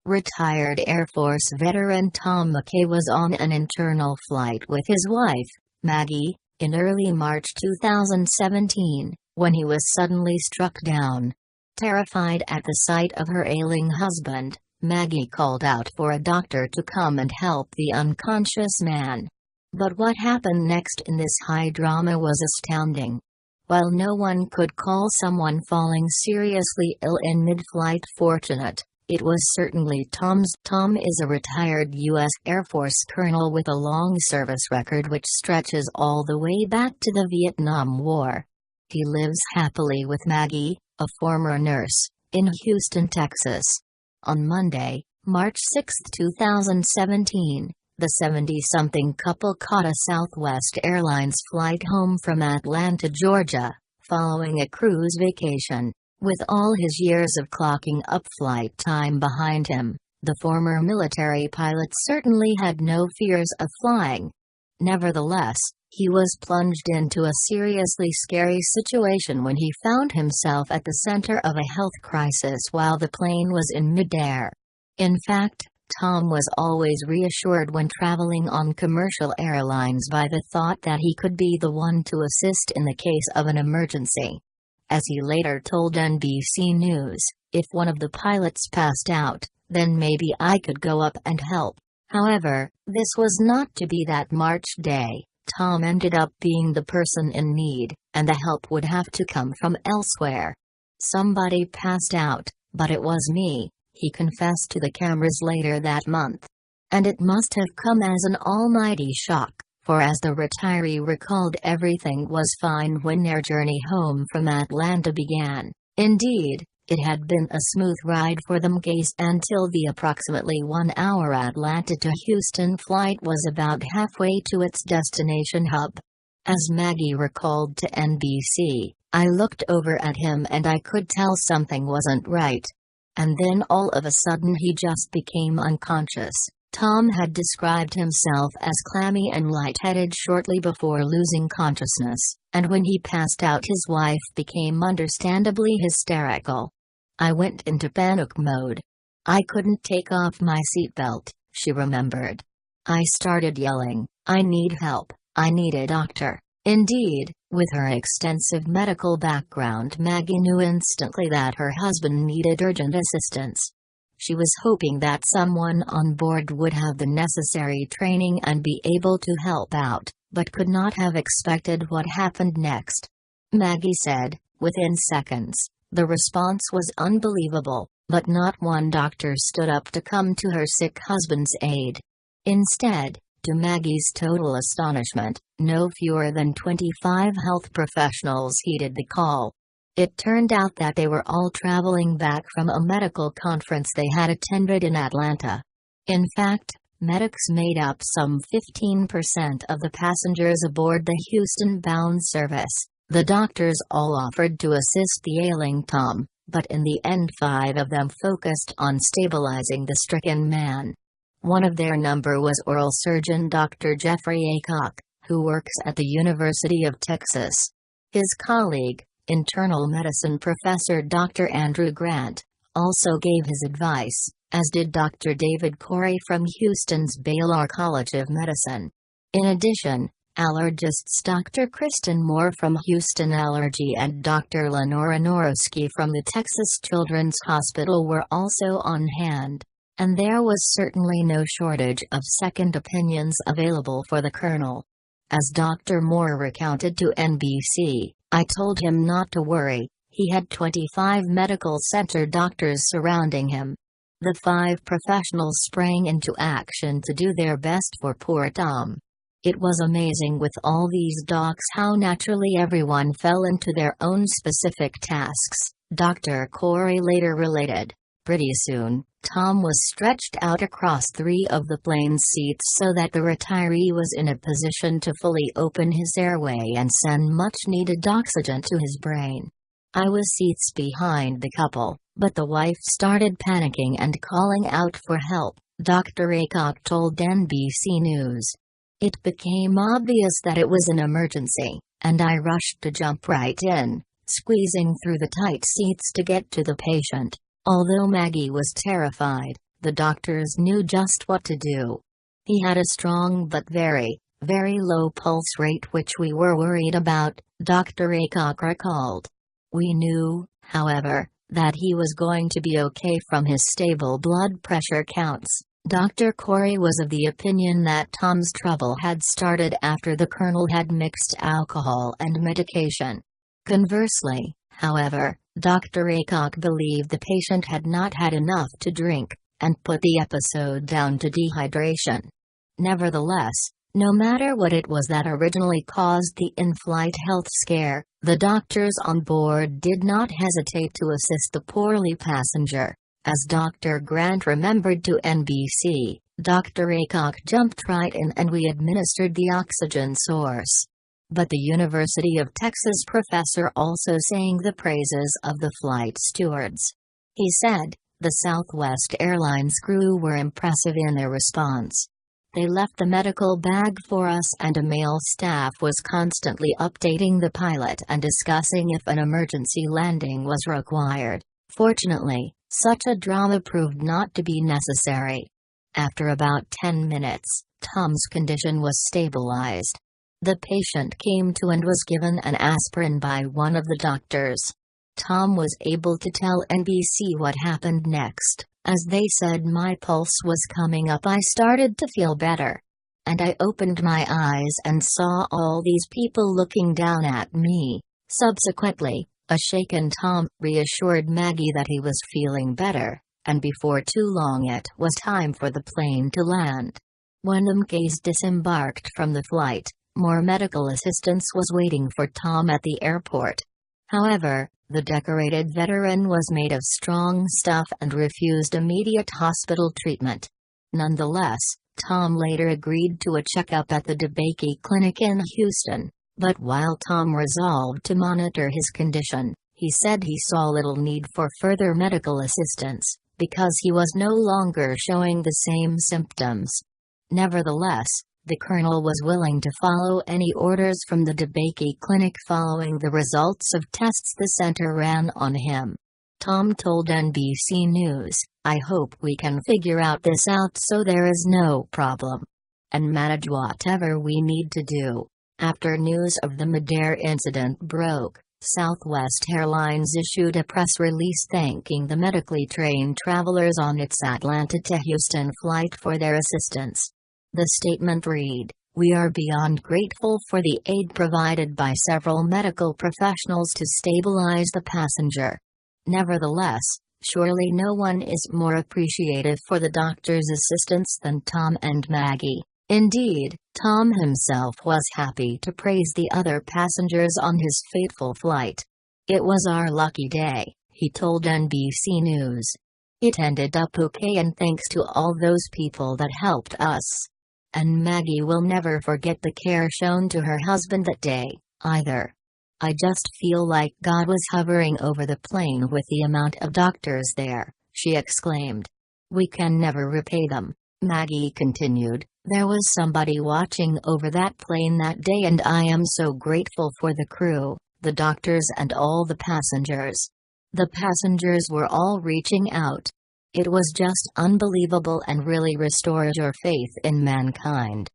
Retired Air Force veteran Tom McCay was on an internal flight with his wife, Maggie, in early March 2017, when he was suddenly struck down. Terrified at the sight of her ailing husband, Maggie called out for a doctor to come and help the unconscious man. But what happened next in this high drama was astounding. While no one could call someone falling seriously ill in mid-flight fortunate, it was certainly Tom's. Tom is a retired U.S. Air Force colonel with a long service record which stretches all the way back to the Vietnam War. He lives happily with Maggie, a former nurse, in Houston, Texas. On Monday, March 6, 2017, the 70-something couple caught a Southwest Airlines flight home from Atlanta, Georgia, following a cruise vacation. With all his years of clocking up flight time behind him, the former military pilot certainly had no fears of flying. Nevertheless, he was plunged into a seriously scary situation when he found himself at the center of a health crisis while the plane was in midair. In fact, Tom was always reassured when traveling on commercial airlines by the thought that he could be the one to assist in the case of an emergency. As he later told NBC News, "If one of the pilots passed out, then maybe I could go up and help." However, this was not to be that March day. Tom ended up being the person in need, and the help would have to come from elsewhere. "Somebody passed out, but it was me," he confessed to the cameras later that month. And it must have come as an almighty shock, for as the retiree recalled, everything was fine when their journey home from Atlanta began. Indeed, it had been a smooth ride for the McCays until the approximately 1-hour Atlanta to Houston flight was about halfway to its destination hub. As Maggie recalled to NBC, "I looked over at him and I could tell something wasn't right. And then all of a sudden he just became unconscious." Tom had described himself as clammy and lightheaded shortly before losing consciousness, and when he passed out his wife became understandably hysterical. "I went into panic mode. I couldn't take off my seatbelt," she remembered. "I started yelling, 'I need help, I need a doctor.'" Indeed, with her extensive medical background, Maggie knew instantly that her husband needed urgent assistance. She was hoping that someone on board would have the necessary training and be able to help out, but could not have expected what happened next. Maggie said, "Within seconds, the response was unbelievable, but not one doctor stood up to come to her sick husband's aid. Instead, to Maggie's total astonishment, no fewer than 25 health professionals heeded the call. It turned out that they were all traveling back from a medical conference they had attended in Atlanta. In fact, medics made up some 15% of the passengers aboard the Houston-bound service. The doctors all offered to assist the ailing Tom, but in the end 5 of them focused on stabilizing the stricken man. One of their number was oral surgeon Dr. Jeffrey Aycock, who works at the University of Texas. His colleague, internal medicine professor Dr. Andrew Grant, also gave his advice, as did Dr. David Corey from Houston's Baylor College of Medicine. In addition, allergists Dr. Kristen Moore from Houston Allergy and Dr. Lenora Norowski from the Texas Children's Hospital were also on hand. And there was certainly no shortage of second opinions available for the colonel. As Dr. Moore recounted to NBC, "I told him not to worry, he had 25 medical center doctors surrounding him. The 5 professionals sprang into action to do their best for poor Tom. It was amazing with all these docs how naturally everyone fell into their own specific tasks," Dr. Corey later related. Pretty soon, Tom was stretched out across 3 of the plane's seats so that the retiree was in a position to fully open his airway and send much-needed oxygen to his brain. "I was seats behind the couple, but the wife started panicking and calling out for help," Dr. Aycock told NBC News. "It became obvious that it was an emergency, and I rushed to jump right in, squeezing through the tight seats to get to the patient." Although Maggie was terrified, the doctors knew just what to do. He had a strong but very, very low pulse rate which we were worried about, Dr. Aycock recalled. We knew, however, that he was going to be okay from his stable blood pressure counts. Dr. Corey was of the opinion that Tom's trouble had started after the colonel had mixed alcohol and medication. Conversely, however, Dr. Aycock believed the patient had not had enough to drink, and put the episode down to dehydration. Nevertheless, no matter what it was that originally caused the in-flight health scare, the doctors on board did not hesitate to assist the poorly passenger. As Dr. Grant remembered to NBC, Dr. Aycock jumped right in and we administered the oxygen source. But the University of Texas professor also sang the praises of the flight stewards. He said, the Southwest Airlines crew were impressive in their response. They left the medical bag for us and a male staff was constantly updating the pilot and discussing if an emergency landing was required. Fortunately, such a drama proved not to be necessary. After about 10 minutes, Tom's condition was stabilized. The patient came to and was given an aspirin by one of the doctors. Tom was able to tell NBC what happened next. As they said my pulse was coming up, I started to feel better. And I opened my eyes and saw all these people looking down at me. Subsequently, a shaken Tom reassured Maggie that he was feeling better, and before too long it was time for the plane to land. When the McCays disembarked from the flight, more medical assistance was waiting for Tom at the airport. However, the decorated veteran was made of strong stuff and refused immediate hospital treatment. Nonetheless, Tom later agreed to a checkup at the DeBakey Clinic in Houston, but while Tom resolved to monitor his condition, he said he saw little need for further medical assistance, because he was no longer showing the same symptoms. Nevertheless, the colonel was willing to follow any orders from the DeBakey Clinic following the results of tests the center ran on him. Tom told NBC News, I hope we can figure this out so there is no problem. And manage whatever we need to do. After news of the Midair incident broke, Southwest Airlines issued a press release thanking the medically trained travelers on its Atlanta to Houston flight for their assistance. The statement read, We are beyond grateful for the aid provided by several medical professionals to stabilize the passenger. Nevertheless, surely no one is more appreciative for the doctor's assistance than Tom and Maggie. Indeed, Tom himself was happy to praise the other passengers on his fateful flight. It was our lucky day, he told NBC News. It ended up okay and thanks to all those people that helped us. And Maggie will never forget the care shown to her husband that day, either. I just feel like God was hovering over the plane with the amount of doctors there, she exclaimed. We can never repay them, Maggie continued. There was somebody watching over that plane that day and I am so grateful for the crew, the doctors and all the passengers. The passengers were all reaching out. It was just unbelievable and really restored your faith in mankind.